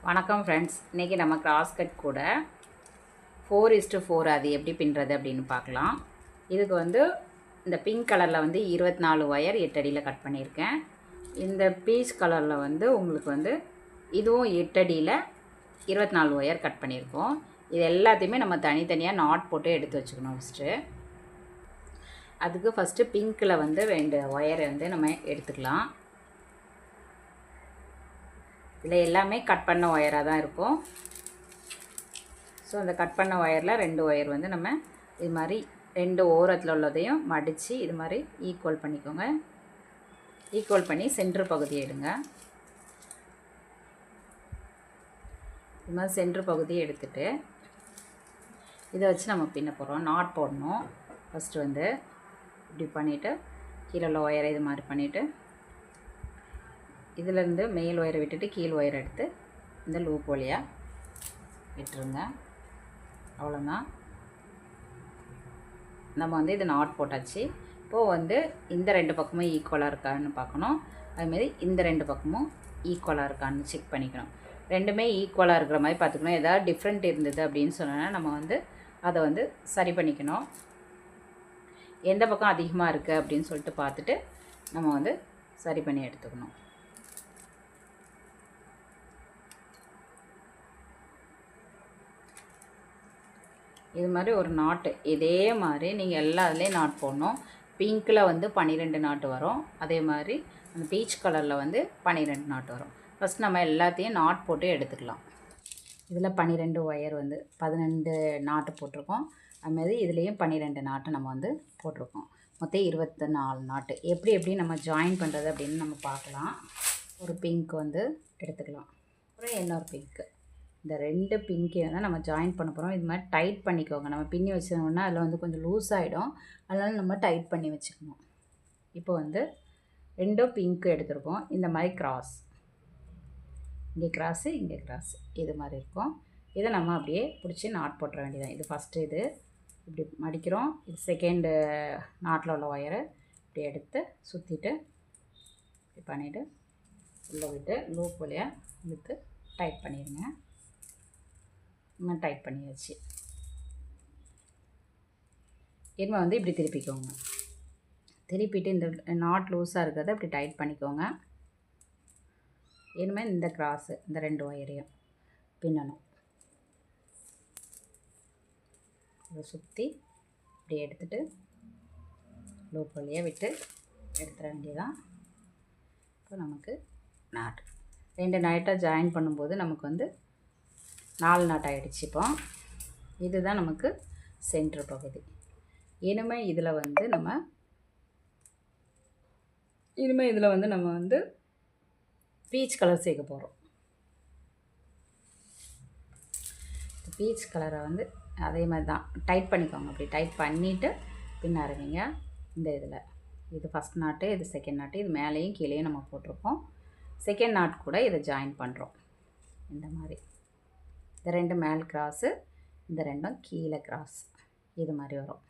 வணக்கம் ஃப்ரெண்ட்ஸ். இன்றைக்கி நம்ம கிராஸ் கட் கூட 4:4 அது எப்படி பின்னுறது அப்படின்னு பார்க்கலாம். இதுக்கு வந்து இந்த பிங்க் கலரில் வந்து 24 ஒயர் 8 அடியில் கட் பண்ணியிருக்கேன். இந்த பீச் கலரில் வந்து உங்களுக்கு வந்து இதுவும் 8 அடியில் 24 ஒயர் கட் பண்ணியிருக்கோம். இது எல்லாத்தையுமே நம்ம தனித்தனியாக நாட் போட்டு எடுத்து வச்சுக்கணும். அதுக்கு ஃபஸ்ட்டு பிங்க்கில் வந்து 2 ஒயரை வந்து நம்ம எடுத்துக்கலாம். இதில் எல்லாமே கட் பண்ண ஒயராக தான் இருக்கும். ஸோ அந்த கட் பண்ண ஒயரில் 2 ஒயர் வந்து நம்ம இது மாதிரி 2 ஓரத்தில் உள்ளதையும் மடித்து இது மாதிரி ஈக்குவல் பண்ணிக்கோங்க. ஈக்குவல் பண்ணி சென்ட்ரு பகுதியை எடுங்க. இது மாதிரி சென்ட்ரு பகுதியை எடுத்துகிட்டு இதை வச்சு நம்ம பின்ன போகிறோம். நாட் போடணும். ஃபஸ்ட்டு வந்து இப்படி பண்ணிவிட்டு கீழே உள்ள ஒயரை இது மாதிரி பண்ணிவிட்டு இதிலேருந்து மேல் ஒயரை விட்டுட்டு கீழ் ஒயரை எடுத்து இந்த லூப் வழியாக விட்டுருங்க. அவ்வளோதான். நம்ம வந்து இது நாட் போட்டாச்சு. இப்போது வந்து இந்த 2 பக்கமும் ஈக்குவலாக இருக்கான்னு பார்க்கணும். அதுமாரி இந்த 2 பக்கமும் ஈக்குவலாக இருக்கான்னு செக் பண்ணிக்கணும். ரெண்டுமே ஈக்குவலாக இருக்கிற மாதிரி பார்த்துக்கணும். ஏதாவது டிஃப்ரெண்ட் இருந்தது அப்படின்னு சொன்னால் நம்ம வந்து அதை வந்து சரி பண்ணிக்கணும். எந்த பக்கம் அதிகமாக இருக்குது அப்படின்னு சொல்லிட்டு பார்த்துட்டு நம்ம வந்து சரி பண்ணி எடுத்துக்கணும். இது மாதிரி ஒரு நாட்டு இதே மாதிரி நீங்கள் எல்லாத்துலேயும் நாட் போடணும். பிங்க்கில் வந்து 12 நாட்டு வரும். அதே மாதிரி அந்த பீச் கலரில் வந்து 12 நாட்டு வரும். ஃபஸ்ட் நம்ம எல்லாத்தையும் நாட் போட்டு எடுத்துக்கலாம். இதில் 12 ஒயர் வந்து 12 நாட்டு போட்டிருக்கோம். அதுமாதிரி இதுலேயும் 12 நாட்டு நம்ம வந்து போட்டிருக்கோம். மொத்தம் 24 நாட்டு. எப்படி நம்ம ஜாயின் பண்ணுறது அப்படின்னு நம்ம பார்க்கலாம். ஒரு பிங்க் வந்து எடுத்துக்கலாம். அப்புறம் இன்னொரு பிங்க்கு. இந்த 2 பிங்கையும் தான் நம்ம ஜாயின் பண்ண போகிறோம். இது மாதிரி டைட் பண்ணிக்கோங்க. நம்ம பின்னி வச்சோம்னா அதில் வந்து கொஞ்சம் லூஸ் ஆகிடும். அதனால் நம்ம டைட் பண்ணி வச்சுக்கணும். இப்போ வந்து 2 பிங்க்கு எடுத்துருக்கோம். இந்த மாதிரி கிராஸ், இங்கே கிராஸு இங்கே கிராஸு இது மாதிரி இருக்கும். இதை நம்ம அப்படியே பிடிச்சி நாட் போட்டுற வேண்டியதான். இது ஃபஸ்ட்டு இது இப்படி மடிக்கிறோம். இது செகண்டு நாட்டில் உள்ள ஒயரை இப்படி எடுத்து சுற்றிட்டு இப்படி பண்ணிவிட்டு உள்ளே விட்டு லூப் வழியாக இழுத்து டைட் பண்ணிடுங்க. நம்ம டைட் பண்ணியாச்சு. இனிமேல் வந்து இப்படி திருப்பிக்கோங்க. திருப்பிட்டு இந்த நாட் லூஸாக இருக்கிறத இப்படி டைட் பண்ணிக்கோங்க. இனிமேல் இந்த கிராஸு இந்த 2 ஒயரையும் பின்னணும். இதை சுற்றி இப்படி எடுத்துகிட்டு லூப் வழியாக விட்டு எடுத்துட வேண்டியதான். இப்போ நமக்கு நாட் 2 நாட்டாக ஜாயின் பண்ணும்போது நமக்கு வந்து 4 நாட் ஆகிடுச்சு. இப்போ இதுதான் நமக்கு சென்ட்ரு பகுதி. இனிமேல் இதில் வந்து நம்ம வந்து பீச் கலர் சேர்க்க போகிறோம். பீச் கலரை வந்து அதே மாதிரி தான் டைட் பண்ணிக்கோங்க. அப்படி டைட் பண்ணிவிட்டு பின்ன ஆரம்பிங்க. இந்த இதில் இது ஃபஸ்ட் நாட்டு, இது செகண்ட் நாட்டு, இது மேலேயும் கீழேயும் நம்ம போட்டிருக்கோம். செகண்ட் நாட் கூட இதை ஜாயின் பண்ணுறோம். இந்த மாதிரி இந்த 2 மேல் கிராஸு, இந்த 2 கீழே கிராஸ் இது மாதிரி வரும்.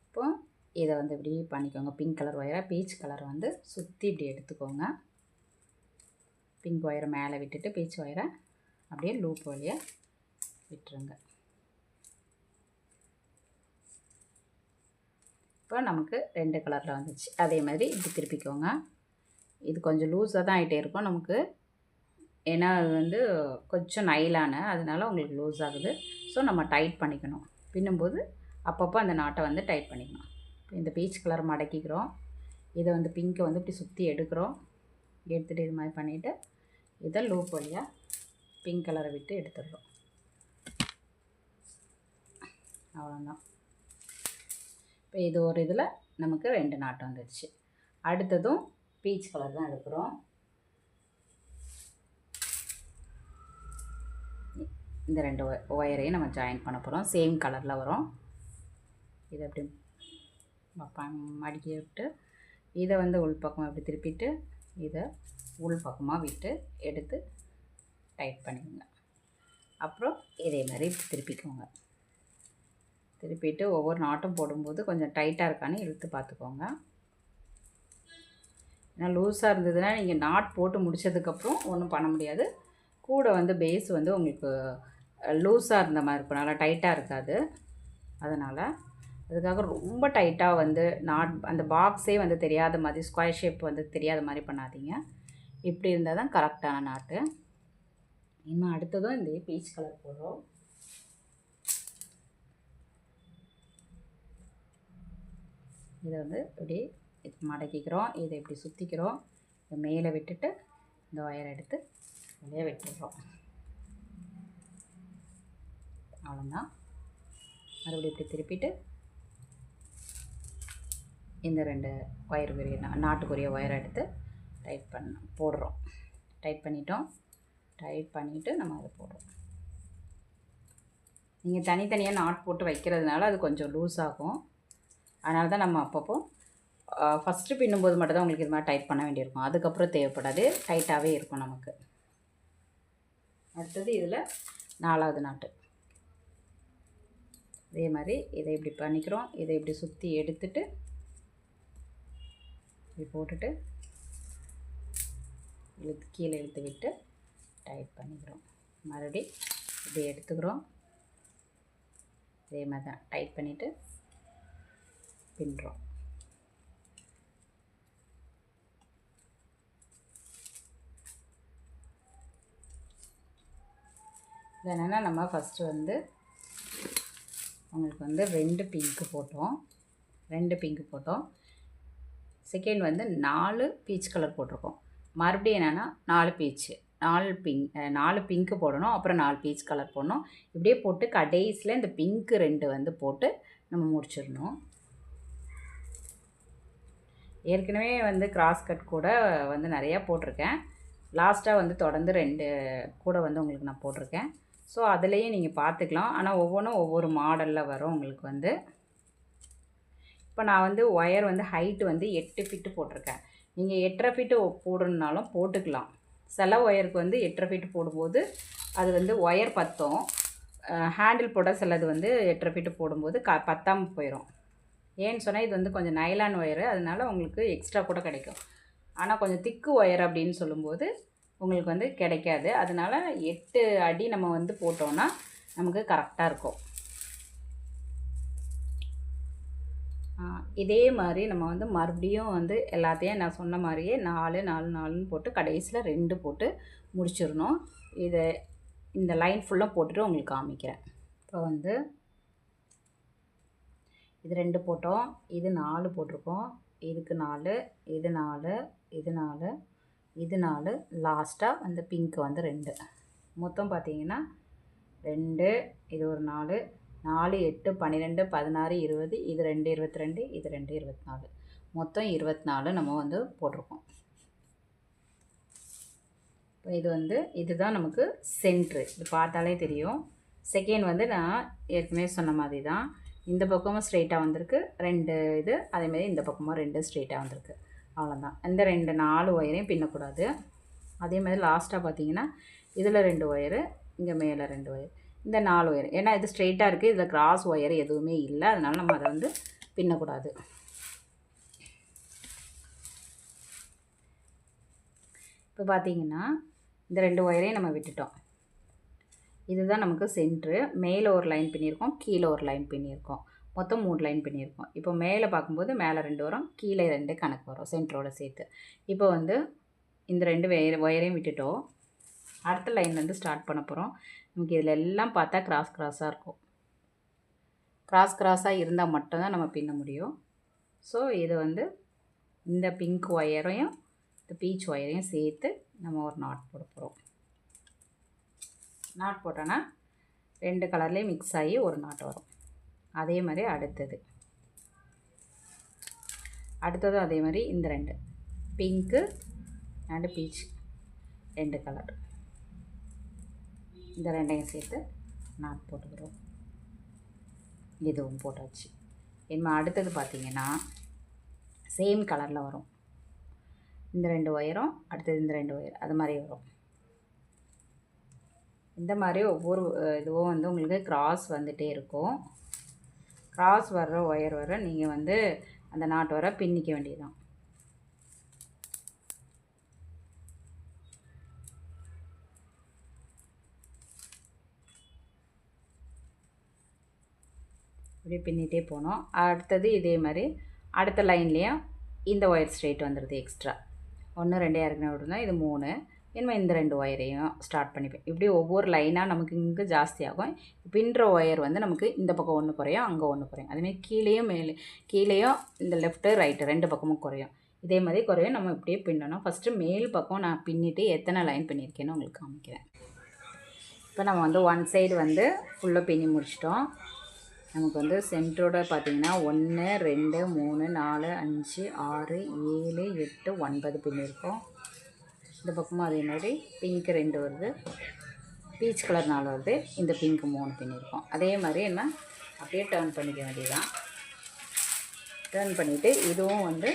இப்போது இதை வந்து இப்படி பண்ணிக்கோங்க. பிங்க் கலர் ஒயரை பீச் கலரை வந்து சுற்றி இப்படி எடுத்துக்கோங்க. பிங்க் ஒயரை மேலே விட்டுட்டு பீச் ஒயரை அப்படியே லூப் வழியாக விட்டுருங்க. இப்போ நமக்கு 2 கலரில் வந்துச்சு. அதே மாதிரி இப்படி திருப்பிக்கோங்க. இது கொஞ்சம் லூஸாக தான் ஆகிட்டே இருக்கும் நமக்கு. ஏன்னா அது வந்து கொஞ்சம் நைலான அதனால் உங்களுக்கு லூஸ் ஆகுது. ஸோ நம்ம டைட் பண்ணிக்கணும். பின்னும்போது அப்பப்போ அந்த நாட்டை வந்து டைட் பண்ணிக்கணும். இந்த பீச் கலர் மடக்கிக்கிறோம். இதை வந்து பிங்கை வந்து இப்படி சுற்றி எடுக்கிறோம். எடுத்துகிட்டு இது மாதிரி பண்ணிவிட்டு இதை லூப் வழியாக பிங்க் கலரை விட்டு எடுத்துடுறோம். அவ்வளோதான். இப்போ இது ஒரு இதில் நமக்கு 2 நாட்டு வந்துடுச்சு. அடுத்ததும் பீச் கலர் தான் எடுக்கிறோம். இந்த 2 ஒயரையும் நம்ம ஜாயின் பண்ண போகிறோம். சேம் கலரில் வரும். இதை அப்படி மடிக்கி விட்டு இதை வந்து உள் பக்கமாக அப்படி திருப்பிட்டு இதை உள் பக்கமாக விட்டு எடுத்து டைட் பண்ணிக்கோங்க. அப்புறம் இதே மாதிரி திருப்பிக்கோங்க. திருப்பிட்டு ஒவ்வொரு நாட்டும் போடும்போது கொஞ்சம் டைட்டாக இருக்கான்னு இழுத்து பார்த்துக்கோங்க. ஏன்னா லூஸாக இருந்ததுன்னா நீங்கள் நாட் போட்டு முடித்ததுக்கப்புறம் ஒன்றும் பண்ண முடியாது. கூட வந்து பேஸ் வந்து உங்களுக்கு லூஸாக இருந்த மாதிரி இருக்கும், நல்லா டைட்டாக இருக்காது. அதனால் அதுக்காக ரொம்ப டைட்டாக வந்து அந்த பாக்ஸே வந்து தெரியாத மாதிரி, ஸ்கொயர் ஷேப் வந்து தெரியாத மாதிரி பண்ணாதீங்க. இப்படி இருந்தால் தான் கரெக்டான நாட்டு. இன்னும் அடுத்ததும் இந்த பீச் கலர் போடுறோம். இதை வந்து இப்படி மடக்கிக்கிறோம், இதை இப்படி சுற்றிக்கிறோம், இதை மேலே விட்டுட்டு இந்த ஒயரை எடுத்து வெளியே விட்டுடுறோம். அவ்வளோதான். மறுபடியும் இப்படி திருப்பிட்டு இந்த 2 ஒயருக்குரிய நாட்டுக்குரிய ஒயரை எடுத்து டைட் போடுறோம். டைட் பண்ணிட்டோம். டைட் பண்ணிவிட்டு நம்ம அதை போடுறோம். நீங்கள் தனித்தனியாக நாட் போட்டு வைக்கிறதுனால அது கொஞ்சம் லூஸ் ஆகும். அதனால தான் நம்ம அப்பப்போ ஃபஸ்ட்டு பின்னும்போது மட்டும் தான் உங்களுக்கு இது மாதிரி டைட் பண்ண வேண்டியிருக்கும். அதுக்கப்புறம் தேவைப்படாது, டைட்டாகவே இருக்கும் நமக்கு. அடுத்தது இதில் 4வது நாட்டு. அதே மாதிரி இதை இப்படி பண்ணிக்கிறோம். இதை இப்படி சுற்றி எடுத்துட்டு இப்படி போட்டுட்டு கீழே இழுத்து விட்டு டைட் பண்ணிக்கிறோம். மறுபடி இப்படி எடுத்துக்கிறோம். இதே மாதிரி தான் டைட் பண்ணிவிட்டு பின்னுறோம். இது என்னென்னா நம்ம ஃபஸ்ட்டு வந்து உங்களுக்கு வந்து 2 பிங்க்கு போட்டோம். 2 பிங்க்கு போட்டோம். செகண்ட் வந்து 4 பீச் கலர் போட்டிருக்கோம். மறுபடியும் என்னென்னா 4 பீச்சு, 4 பிங்க்கு போடணும். அப்புறம் 4 பீச் கலர் போடணும். இப்படியே போட்டு கடைசியில் இந்த பிங்க்கு 2 வந்து போட்டு நம்ம முடிச்சிடணும். ஏற்கனவே வந்து கிராஸ் கட் கூட வந்து நிறையா போட்டிருக்கேன். லாஸ்ட்டாக வந்து தொடர்ந்து 2 கூட வந்து உங்களுக்கு நான் போட்டிருக்கேன். ஸோ அதுலேயே நீங்கள் பார்த்துக்கலாம். ஆனால் ஒவ்வொன்றும் ஒவ்வொரு மாடலில் வரும் உங்களுக்கு வந்து. இப்போ நான் வந்து ஒயர் வந்து ஹைட்டு வந்து 8 ஃபீட்டு போட்டிருக்கேன். நீங்கள் 8.5 ஃபீட்டு போடணுன்னாலும் போட்டுக்கலாம். சில ஒயருக்கு வந்து 8.5 ஃபீட்டு போடும்போது அது வந்து ஒயர் பற்றும். ஹேண்டில் போட சிலது வந்து 8.5 ஃபீட்டு போடும்போது பத்தாமல் போயிடும். ஏன்னு சொன்னால் இது வந்து கொஞ்சம் நைலான் ஒயரு, அதனால் உங்களுக்கு எக்ஸ்ட்ரா கூட கிடைக்கும். ஆனால் கொஞ்சம் திக்கு ஒயர் அப்படின்னு சொல்லும்போது உங்களுக்கு வந்து கிடைக்காது. அதனால் 8 அடி நம்ம வந்து போட்டோன்னா நமக்கு கரெக்டாக இருக்கும். இதே மாதிரி நம்ம வந்து மறுபடியும் வந்து எல்லாத்தையும் நான் சொன்ன மாதிரியே 4 4 4ன்னு போட்டு கடைசியில் 2 போட்டு முடிச்சிடணும். இதை இந்த லைன் ஃபுல்லாக போட்டுட்டு உங்களுக்கு காமிக்கிறேன். இப்போ வந்து இது 2 போட்டோம், இது 4 போட்டிருக்கோம், இதுக்கு 4, இது 4, இது 4, இது 4, லாஸ்ட்டாக வந்து பிங்க் வந்து 2. மொத்தம் பார்த்தீங்கன்னா 2, இது ஒரு 4, 4 8 12 16 20, இது 2 22, இது 2 24, மொத்தம் 24 நம்ம வந்து போட்டிருக்கோம். இப்போ இது வந்து இதுதான் நமக்கு சென்ட்ரு. இது பார்த்தாலே தெரியும். செகண்ட் வந்து நான் ஏற்கனவே சொன்ன மாதிரி தான். இந்த பக்கமும் ஸ்ட்ரெயிட்டாக வந்திருக்கு 2 இது, அதேமாதிரி இந்த பக்கமும் 2 ஸ்ட்ரெயிட்டாக வந்திருக்கு. அவ்வளோதான். இந்த 4 ஒயரையும் பின்னக்கூடாது. அதே மாதிரி லாஸ்ட்டாக பார்த்தீங்கன்னா இதில் 2 ஒயரு, இங்கே மேலே 2 ஒயர், இந்த 4 ஒயர். ஏன்னா இது ஸ்ட்ரெயிட்டாக இருக்குது, இதில் கிராஸ் ஒயர் எதுவுமே இல்லை, அதனால் நம்ம அதை வந்து பின்னக்கூடாது. இப்போ பார்த்தீங்கன்னா இந்த 2 ஒயரையும் நம்ம விட்டுட்டோம். இதுதான் நமக்கு சென்ட்ரு. மேலே ஒரு லைன் பின்னியிருக்கோம், கீழே ஒரு லைன் பின்னியிருக்கோம், மொத்தம் 3 லைன் பின்னியிருக்கோம். இப்போ மேலே பார்க்கும்போது மேலே 2 வரும், கீழே 2 கணக்கு வரும் சென்டரோட சேர்த்து. இப்போ வந்து இந்த 2 ஒயரையும் விட்டுட்டோம். அடுத்த லைன்லேருந்து ஸ்டார்ட் பண்ண போகிறோம். நமக்கு இதில் எல்லாம் பார்த்தா கிராஸாக இருக்கும். கிராஸாக இருந்தால் மட்டும்தான் நம்ம பின்ன முடியும். ஸோ இது வந்து இந்த பிங்க் ஒயரையும் இந்த பீச் ஒயரையும் சேர்த்து நம்ம ஒரு நாட் போட போகிறோம். நாட் போட்டோன்னா 2 கலர்லேயும் மிக்ஸ் ஆகி ஒரு நாட் வரும். அதே மாதிரி அடுத்ததும் அதே மாதிரி இந்த 2 பிங்க்கு அண்டு பீச் 2 கலர், இந்த 2ஐயும் சேர்த்து நாட் போட்டுக்கிறோம். இதுவும் போட்டாச்சு. இனிமே அடுத்தது பார்த்திங்கன்னா சேம் கலரில் வரும். இந்த 2 ஒயரும் அடுத்தது இந்த 2 ஒயர் அது மாதிரி வரும். இந்த மாதிரி ஒவ்வொரு இதுவும் வந்து உங்களுக்கு கிராஸ் வந்துகிட்டே இருக்கும். கிராஸ் வர்ற ஒயர் வர நீங்கள் வந்து அந்த நாட் வர பின்னிக்க வேண்டியதுதான். இப்படி பின்னிகிட்டே போனோம். அடுத்தது இதே மாதிரி அடுத்த லைன்லேயும் இந்த ஒயர் ஸ்ட்ரெயிட் வந்துடுது எக்ஸ்ட்ரா. 1 2 ஏற்கனவே விட்டுருந்தோம், இது 3. இனிமேல் இந்த 2 ஒயரையும் ஸ்டார்ட் பண்ணிப்பேன். இப்படி ஒவ்வொரு லைனாக நமக்கு இங்கே ஜாஸ்தியாகும். பின்னுற ஒயர் வந்து நமக்கு இந்த பக்கம் 1 குறையும், அங்கே 1 குறையும். அதுமாதிரி கீழேயும் இந்த லெஃப்ட்டு ரைட்டு 2 பக்கமும் குறையும். இதே மாதிரி குறையும். நம்ம இப்படியே பின்னணும். ஃபஸ்ட்டு மேல் பக்கம் நான் பின்னிட்டு எத்தனை லைன் பண்ணியிருக்கேன்னு உங்களுக்கு காமிக்கிறேன். இப்போ நம்ம வந்து ஒன் சைடு வந்து ஃபுல்லாக பின்னி முடிச்சிட்டோம். நமக்கு வந்து சென்டரோட பார்த்திங்கன்னா 1 2 3 4 5 6 7 8 9 பின்னிருக்கோம். இந்த பக்கமும் அதே மாதிரி பிங்க் 2 வருது, பீச் கலர் 4 வருது, இந்த பிங்க் 3 பின்னிருக்கோம். அதே மாதிரி என்ன அப்படியே டர்ன் பண்ணிக்க வேண்டியதுதான். டர்ன் பண்ணிவிட்டு இதுவும் வந்து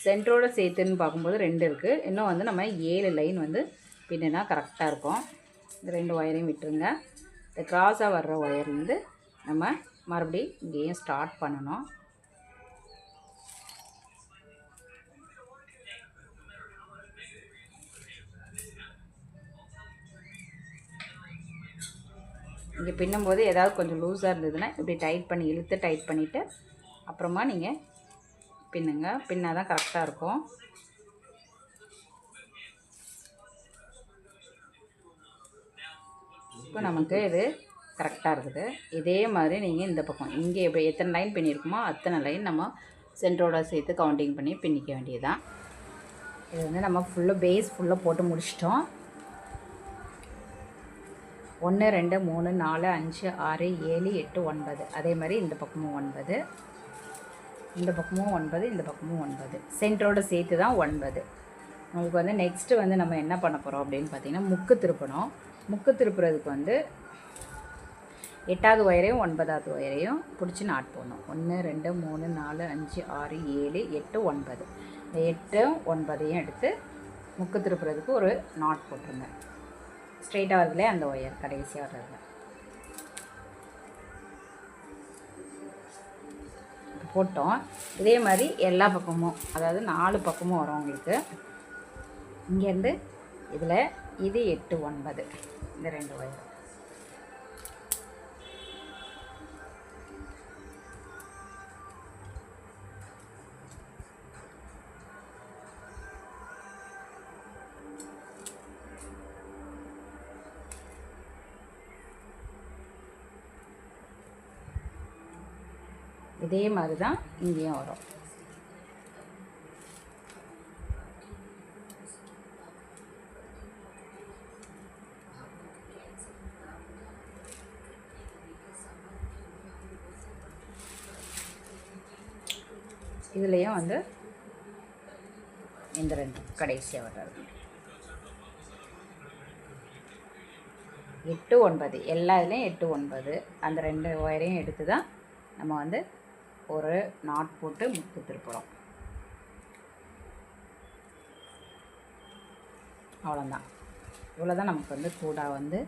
சென்டரோட சேர்த்துன்னு பார்க்கும்போது 2 இருக்குது. இன்னும் வந்து நம்ம 7 லைன் வந்து பின்னுனா கரெக்டாக இருக்கும். இந்த 2 ஒயரையும் விட்டுருங்க. இந்த கிராஸாக வர்ற ஒயர்லேருந்து நம்ம மறுபடியும் இங்கேயும் ஸ்டார்ட் பண்ணணும். இங்கே பின்னும்போது ஏதாவது கொஞ்சம் லூஸாக இருந்ததுன்னா இப்படி டைட் பண்ணி இழுத்து டைட் பண்ணிவிட்டு அப்புறமா நீங்கள் பின்னுங்க. பின்னால் தான் கரெக்டாக இருக்கும். இப்போ நமக்கு இது கரெக்டாக இருக்குது. இதே மாதிரி நீங்கள் இந்த பக்கம் இங்கே எப்படி எத்தனை லைன் பின்னிருக்குமோ அத்தனை லைன் நம்ம சென்டரோட சேர்த்து கவுண்டிங் பண்ணி பின்னிக்க வேண்டியதுதான். இது வந்து நம்ம ஃபுல்லாக பேஸ் ஃபுல்லாக போட்டு முடிச்சிட்டோம். 1 2 3 4 5 6 7 8 9. அதே மாதிரி இந்த பக்கமும் 9, இந்த பக்கமும் 9, இந்த பக்கமும் 9. சென்டரோடு சேர்த்து தான் 9. உங்களுக்கு வந்து நெக்ஸ்ட்டு வந்து நம்ம என்ன பண்ண போகிறோம் அப்படின்னு பார்த்தீங்கன்னா முக்கு திருப்பணும். முக்கு திருப்புறதுக்கு வந்து 8வது ஒயரையும் 9வது ஒயரையும் பிடிச்சி நாட் போடணும். 1 2 3 4 5 6 7 8 9. இந்த 8 9ஐயும் எடுத்து முக்கு திருப்புறதுக்கு ஒரு நாட் போட்டுருங்க. ஸ்ட்ரெயிட்டாக வருதுலே அந்த ஒயர் கடைசியாக வர்றதுல போட்டோம். இதே மாதிரி எல்லா பக்கமும், அதாவது 4 பக்கமும் வரும் உங்களுக்கு. இங்கேருந்து இதில் இது 8 9 இந்த 2 ஒயர். இதே மாதிரி தான் இங்கேயும் வரும். இதுலேயும் வந்து இந்த 2 கடைசியாக வர்றது 8 9 எல்லா இதுலேயும் 8 9. அந்த 2 ஒயரையும் எடுத்து தான் நம்ம வந்து ஒரு நாட் போட்டு முக்கு திருப்புறோம். அவ்வளோதான். இவ்வளோ தான் நமக்கு வந்து கூட வந்து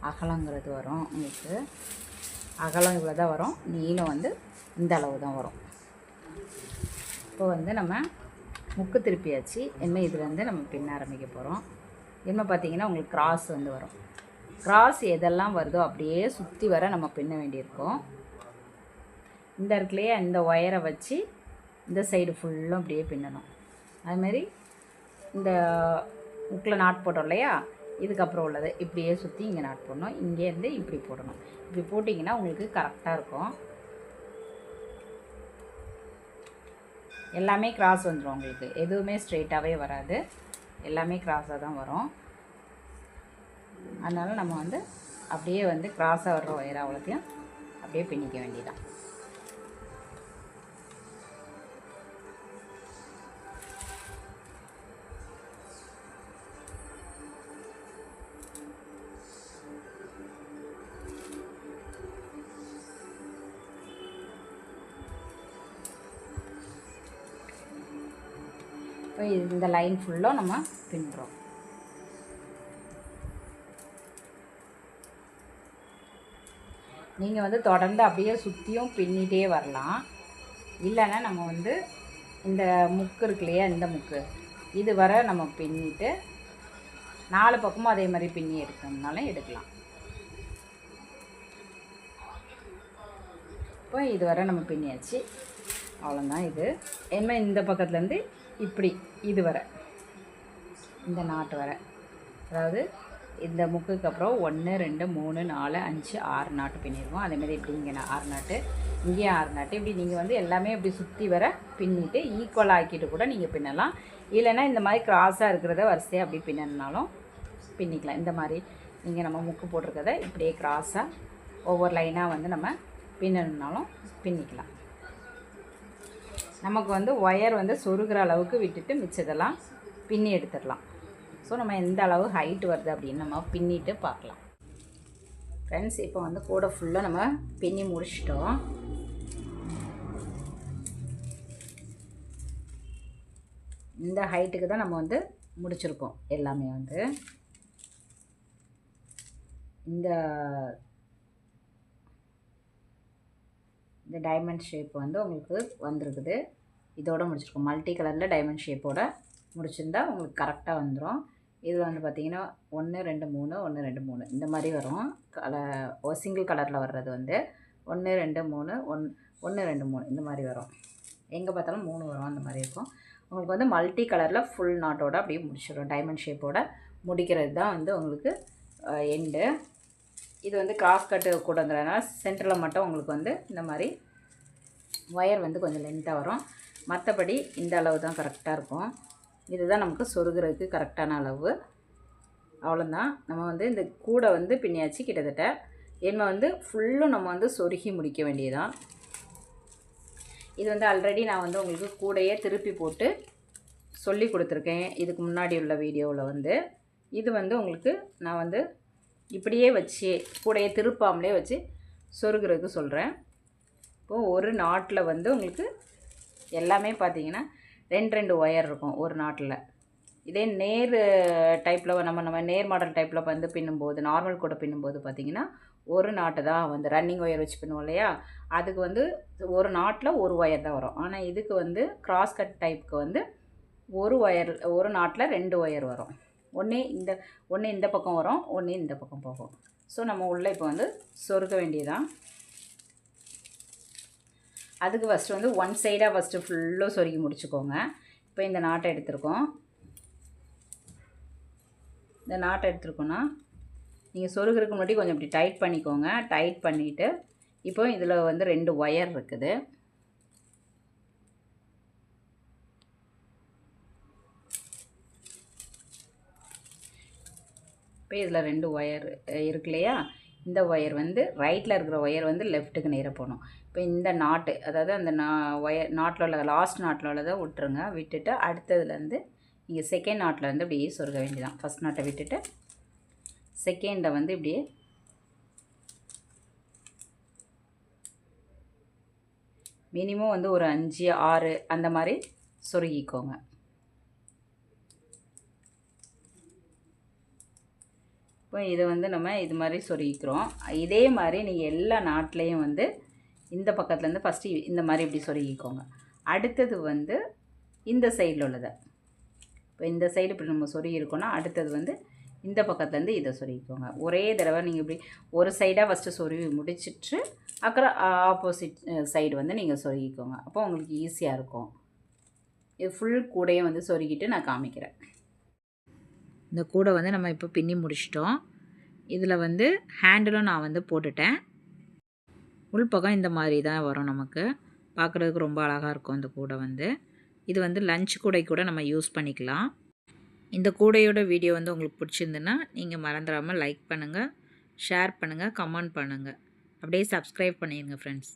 அகலங்கிறது வரும். உங்களுக்கு அகலம் இவ்வளோ தான் வரும், நீளம் வந்து இந்த அளவு தான் வரும். இப்போ வந்து நம்ம முக்கு திருப்பியாச்சு. இனிமேல் இதில் வந்து நம்ம பின்ன ஆரம்பிக்க போகிறோம். இனிமேல் பார்த்திங்கன்னா உங்களுக்கு கிராஸ் வந்து வரும். கிராஸ் எதெல்லாம் வருதோ அப்படியே சுற்றி வர நம்ம பின்ன வேண்டியிருக்கோம். இந்த இடத்துலையே இந்த ஒயரை வச்சு இந்த சைடு ஃபுல்லும் அப்படியே பின்னணும். அதுமாரி இந்த முக்கில் நாட் போட்டோம் இல்லையா, இதுக்கப்புறம் உள்ளது இப்படியே சுற்றி இங்கே நாட் போடணும். இங்கேருந்து இப்படி போடணும். இப்படி போட்டிங்கன்னா உங்களுக்கு கரெக்டாக இருக்கும். எல்லாமே கிராஸ் வந்துடும். உங்களுக்கு எதுவுமே ஸ்ட்ரெயிட்டாகவே வராது, எல்லாமே கிராஸாக தான் வரும். அதனால் நம்ம வந்து அப்படியே வந்து கிராஸாக வர்ற ஒயரை அவ்வளோத்தையும் அப்படியே பின்னிக்க வேண்டியதான். இப்போ இந்த லைன் ஃபுல்லாக நம்ம பின்னுறோம். நீங்கள் வந்து தொடர்ந்து அப்படியே சுற்றியும் பின்னிகிட்டே வரலாம். இல்லைன்னா நம்ம வந்து இந்த முக்கு இருக்கு இல்லையா, இந்த முக்கு இது வர நம்ம பின்னிட்டு 4 பக்கமும் அதே மாதிரி பின்னி எடுக்கணும்னாலும் எடுக்கலாம். இப்போ இது வரை நம்ம பின்னியாச்சு. அவ்வளோதான். இது என்ன இந்த பக்கத்துலேருந்து இப்படி இது வரை இந்த நாட்டு வரை, அதாவது இந்த முக்குக்கு அப்புறம் 1 2 3 4 5 6 நாட்டு பின்னிடுவோம். அதேமாதிரி இப்படி இங்கே 6 நாட்டு, இங்கேயும் 6 நாட்டு. இப்படி நீங்கள் வந்து எல்லாமே இப்படி சுற்றி வர பின்னிட்டு ஈக்குவல் ஆக்கிட்டு கூட நீங்கள் பின்னலாம். இல்லைன்னா இந்த மாதிரி கிராஸாக இருக்கிறத வரிசையாக அப்படி பின்னனாலும் பின்னிக்கலாம். இந்த மாதிரி நீங்கள் நம்ம முக்கு போட்டிருக்கிறத இப்படியே கிராஸாக ஒவ்வொரு லைனாக வந்து நம்ம பின்னணுன்னாலும் பின்னிக்கலாம். நமக்கு வந்து ஒயர் வந்து சொருகிற அளவுக்கு விட்டுட்டு மிச்சதெல்லாம் பின்னி எடுத்துடலாம். ஸோ நம்ம எந்த அளவு ஹைட் வருது அப்படின்னு நம்ம பின்னிட்டு பார்க்கலாம். ஃப்ரெண்ட்ஸ், இப்போ வந்து கூட ஃபுல்லாக நம்ம பின்னி முடிச்சிட்டோம். இந்த ஹைட்டுக்கு தான் நம்ம வந்து முடிச்சிருக்கோம். எல்லாமே வந்து இந்த டைமண்ட் ஷேப் வந்து உங்களுக்கு வந்திருக்குது. இதோட முடிச்சிருக்கோம். மல்டி கலரில் டைமண்ட் ஷேப்போட முடிச்சிருந்தா உங்களுக்கு கரெக்டாக வந்துடும். இதில் வந்து பார்த்திங்கன்னா 1 2 3 1 2 3 இந்த மாதிரி வரும். சிங்கிள் கலரில் வர்றது வந்து 1 2 3 1 2 3 இந்த மாதிரி வரும். எங்கே பார்த்தாலும் 3 வரும். அந்த மாதிரி இருக்கும். உங்களுக்கு வந்து மல்டி கலரில் ஃபுல் நாட்டோட அப்படியே முடிச்சிடும். டைமண்ட் ஷேப்போட முடிக்கிறது தான் வந்து உங்களுக்கு எண்டு. இது வந்து கிராஸ் கட்டு கூடங்கிறதுனால சென்டரில் மட்டும் உங்களுக்கு வந்து இந்த மாதிரி ஒயர் வந்து கொஞ்சம் லென்த்தாக வரும். மற்றபடி இந்த அளவு தான் கரெக்டாக இருக்கும். இதுதான் நமக்கு சொருகிறதுக்கு கரெக்டான அளவு. அவ்வளோதான். நம்ம வந்து இந்த கூடை வந்து பின்னியாச்சு. கிட்டத்தட்ட என்ன வந்து ஃபுல்லும் நம்ம வந்து சொருகி முடிக்க வேண்டியதான். இது வந்து ஆல்ரெடி நான் வந்து உங்களுக்கு கூடையே திருப்பி போட்டு சொல்லி கொடுத்துருக்கேன் இதுக்கு முன்னாடி உள்ள வீடியோவில் வந்து. இது வந்து உங்களுக்கு நான் வந்து இப்படியே வச்சு கூடையை திருப்பாமலே வச்சு சொருகிறதுக்கு சொல்கிறேன். இப்போது ஒரு நாட்டில் வந்து உங்களுக்கு எல்லாமே பார்த்திங்கன்னா 2 ஒயர் இருக்கும் ஒரு நாட்டில். இதே நேர் டைப்பில் நம்ம நேர் மாடல் டைப்பில் வந்து பின்னும்போது, நார்மல் கூட பின்னும்போது பார்த்திங்கன்னா ஒரு நாட்டு தான் வந்து ரன்னிங் ஒயர் வச்சு பின்னுவோம் இல்லையா, அதுக்கு வந்து ஒரு நாட்டில் ஒரு ஒயர் தான் வரும். ஆனால் இதுக்கு வந்து கிராஸ் கட் டைப்புக்கு வந்து ஒரு நாட்டில் 2 ஒயர் வரும். ஒன்று இந்த பக்கம் வரும், ஒன்று இந்த பக்கம் போகும். ஸோ நம்ம உள்ளே இப்போ வந்து சொருக வேண்டியதான். அதுக்கு ஃபஸ்ட்டு வந்து ஒன் சைடாக ஃபஸ்ட்டு ஃபுல்லாக சொருகி முடிச்சுக்கோங்க. இப்போ இந்த நாட்டை எடுத்துருக்கோம். இந்த நாட்டை எடுத்துருக்கோன்னா நீங்கள் சொருகிறதுக்கு முன்னாடி கொஞ்சம் இப்படி டைட் பண்ணிக்கோங்க. டைட் பண்ணிவிட்டு இப்போ இதில் வந்து 2 ஒயர் இருக்குது. இப்போ இதில் 2 ஒயர் இருக்கு இல்லையா, இந்த ஒயர் வந்து ரைட்டில் இருக்கிற ஒயர் வந்து லெஃப்ட்டுக்கு நேராக போகணும். இப்போ இந்த நாட்டு, அதாவது அந்த நாட்டில் உள்ள லாஸ்ட் நாட்டில் உள்ளதை விட்டுருங்க. விட்டுட்டு அடுத்ததுலேருந்து இங்கே செகண்ட் நாட்டில் இப்படியே சொருக வேண்டியதான். ஃபஸ்ட் நாட்டை விட்டுட்டு செகண்டை வந்து இப்படியே மினிமம் வந்து ஒரு 5 6 அந்த மாதிரி சொருகிக்கோங்க. இப்போ இதை வந்து நம்ம இது மாதிரி சொருகிக்கிறோம். இதே மாதிரி நீங்கள் எல்லா நாட்டிலையும் வந்து இந்த பக்கத்துலேருந்து ஃபஸ்ட்டு இந்த மாதிரி இப்படி சொருகிக்கோங்க. அடுத்தது வந்து இந்த சைடில் உள்ளதை, இப்போ இந்த சைடு இப்படி நம்ம சொருகிருக்கோன்னா அடுத்தது வந்து இந்த பக்கத்துலேருந்து இதை சொருகிக்கோங்க. ஒரே தடவை நீங்கள் இப்படி ஒரு சைடாக ஃபஸ்ட்டு சொருவி முடிச்சிட்டு அப்புறம் ஆப்போசிட் சைடு வந்து நீங்கள் சொருகிக்கோங்க. அப்போ உங்களுக்கு ஈஸியாக இருக்கும். இது ஃபுல் கூடையும் வந்து சொருகிட்டு நான் காமிக்கிறேன். இந்த கூடை வந்து நம்ம இப்போ பின்னி முடிச்சிட்டோம். இதில் வந்து ஹேண்டிலும் நான் வந்து போட்டுட்டேன். உள்பக்கம் இந்த மாதிரி தான் வரும். நமக்கு பார்க்குறதுக்கு ரொம்ப அழகாக இருக்கும் இந்த கூடை வந்து. இது வந்து லஞ்ச் கூடை கூட நம்ம யூஸ் பண்ணிக்கலாம். இந்த கூடையோட வீடியோ வந்து உங்களுக்கு பிடிச்சிருந்துன்னா நீங்கள் மறந்துடாமல் லைக் பண்ணுங்கள், ஷேர் பண்ணுங்கள், கமெண்ட் பண்ணுங்கள். அப்படியே சப்ஸ்கிரைப் பண்ணிடுங்க ஃப்ரெண்ட்ஸ்.